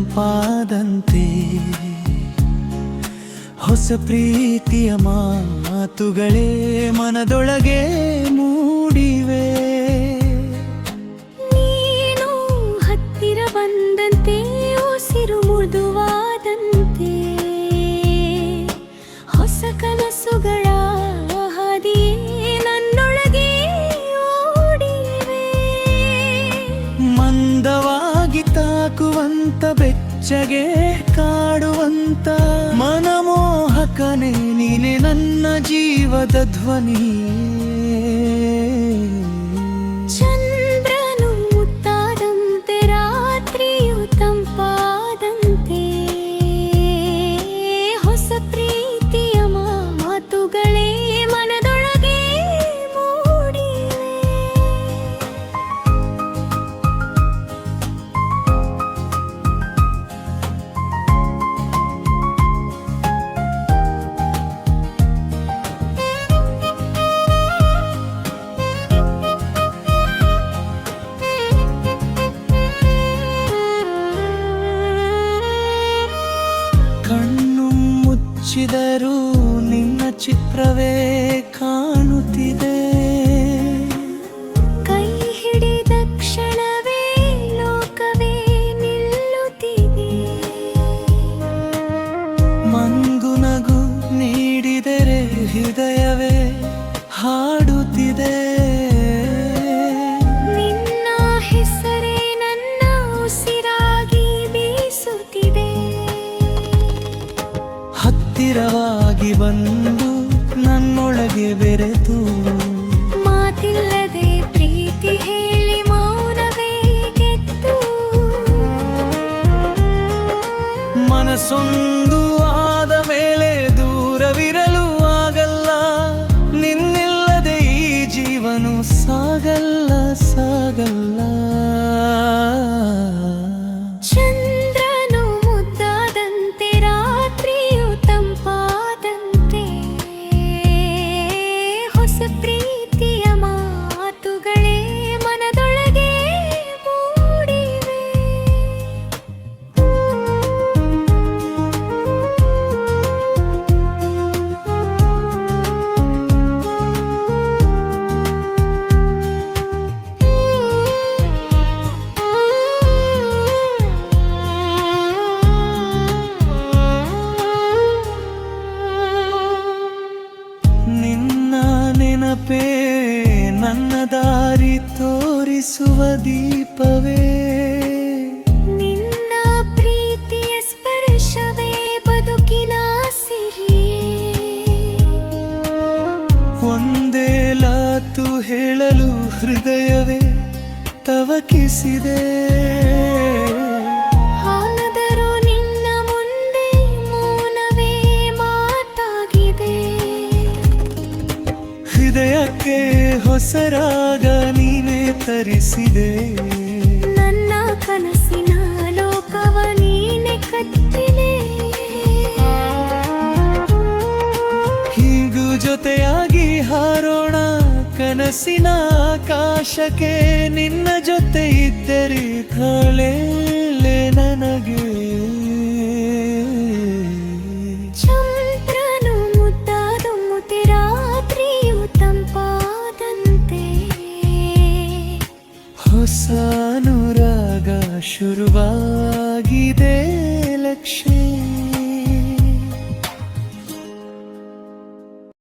ತಂಪಾದಂತೆ ಹೊಸ ಪ್ರೀತಿಯ ಮಾತುಗಳೇ ಮನದೊಳಗೆ ಮೂಡಿವೆ. ನೀನು ಹತ್ತಿರ ಬಂದಂತೆ ಉಸಿರು ಮೃದುವಾದಂತೆ ಹೊಸ ಕನಸುಗಳ ಹಾದಿಯೇ ನನ್ನೊಳಗೆ ಓಡಿವೆ. ಮಂದವಾಗಿ ತಾಕುವಂತ ಬೆಚ್ಚಗೆ ಕಾಡುವಂತ ಮನಮೋಹಕನೇ ನೀನೆ ನನ್ನ ಜೀವದ ಧ್ವನಿ. ಚಂದ್ರನು ಮುತ್ತಾದಂತೆ ರಾತ್ರಿಯು ತಂಪಾದಂತೆ ಹೊಸ ಪ್ರೀತಿಯ ಮಾತುಗಳೇ ಮನದೊಳಗೆ ಮೂಡಿವೆ. ಕಣ್ಣು ಮುಚ್ಚಿದರೂ ನಿನ್ನ ಚಿತ್ರವೇ ಕಾಣುತ್ತಿದೆ. ಕೈ ಹಿಡಿದ ಕ್ಷಣವೇ ಲೋಕವೇ ನಿಲ್ಲುತ್ತಿದೆ. ಮಂಗು ನಗು ನೀಡಿದರೆ ಹೃದಯವೇ ಹಾಡುತ್ತಿದೆ. ನಿನ್ನ ಹೆಸರೇ ನನ್ನ ಉಸಿರಾಗಿ ಬೀಸುತ್ತಿದೆ. ಹತ್ತಿರವಾಗಿ ಬಂದು ನನ್ನೊಳಗೆ ಬೆರೆತು ಮಾತಿಲ್ಲದೆ ಪ್ರೀತಿ ಹೇಳಿ ಮೌನವೇ ಗೆದ್ದು ಮನಸ್ಸೊಂದು ಆದ ಮೇಲೆ ದೂರವಿರಲು ಆಗಲ್ಲ. ನಿನ್ನಿಲ್ಲದೆ ಈ ಜೀವನ ಸಾಗಲ್ಲ ಸಾಗಲ್ಲ. ಚಂದ್ರನು ಮುದ್ದಾದಂತೆ ರಾತ್ರಿಯು ತಂಪಾದಂತೆ ಹೊಸ ಪ್ರೀತಿಯ ಮಾತುಗಳೇ ಮನದೊಳಗೆ ಮೂಡಿವೆ. ನಿನ್ನ ನೆನಪೇ ನನ್ನ ದಾರಿ ತೋರಿಸುವ ದೀಪವೇ. ನಿನ್ನ ಪ್ರೀತಿಯ ಸ್ಪರ್ಶವೇ ಬದುಕಿನ ಸಿರಿಯೇ. ಒಂದೇ ಲಾತು ಹೇಳಲು ಹೃದಯವೇ ತವಕಿಸಿದೆ. ಆದರೂ ನಿನ್ನ ಮುಂದೆ ಮೌನವೇ ಮಾತಾಗಿದೆ. ಹೃದಯಕ್ಕೆ ಹೊಸ ರಾಗ ನೀನೇ ತರಿಸಿದೆ. ನನ್ನ ಕನಸಿನ ಲೋಕವ ನೀನೆ ಕಟ್ಟಿದೆ. ಹೀಗೂ ಜೊತೆಯಾಗಿ ಹಾರೋಣ ಕನಸಿನ ಆಕಾಶಕ್ಕೆ. ನಿನ್ನ ಜೊತೆ ಇದ್ದರೆ ಕಳೆಲೆ ನನಗೆ. ಚಂದ್ರನು ಮುದ್ದಾದಂತೆ ರಾತ್ರಿಯು ತಂಪಾದಂತೆ ಹೊಸ ಅನುರಾಗ ಶುರುವಾಗಿದೆ ಲಕ್ಷ್ಮಿ.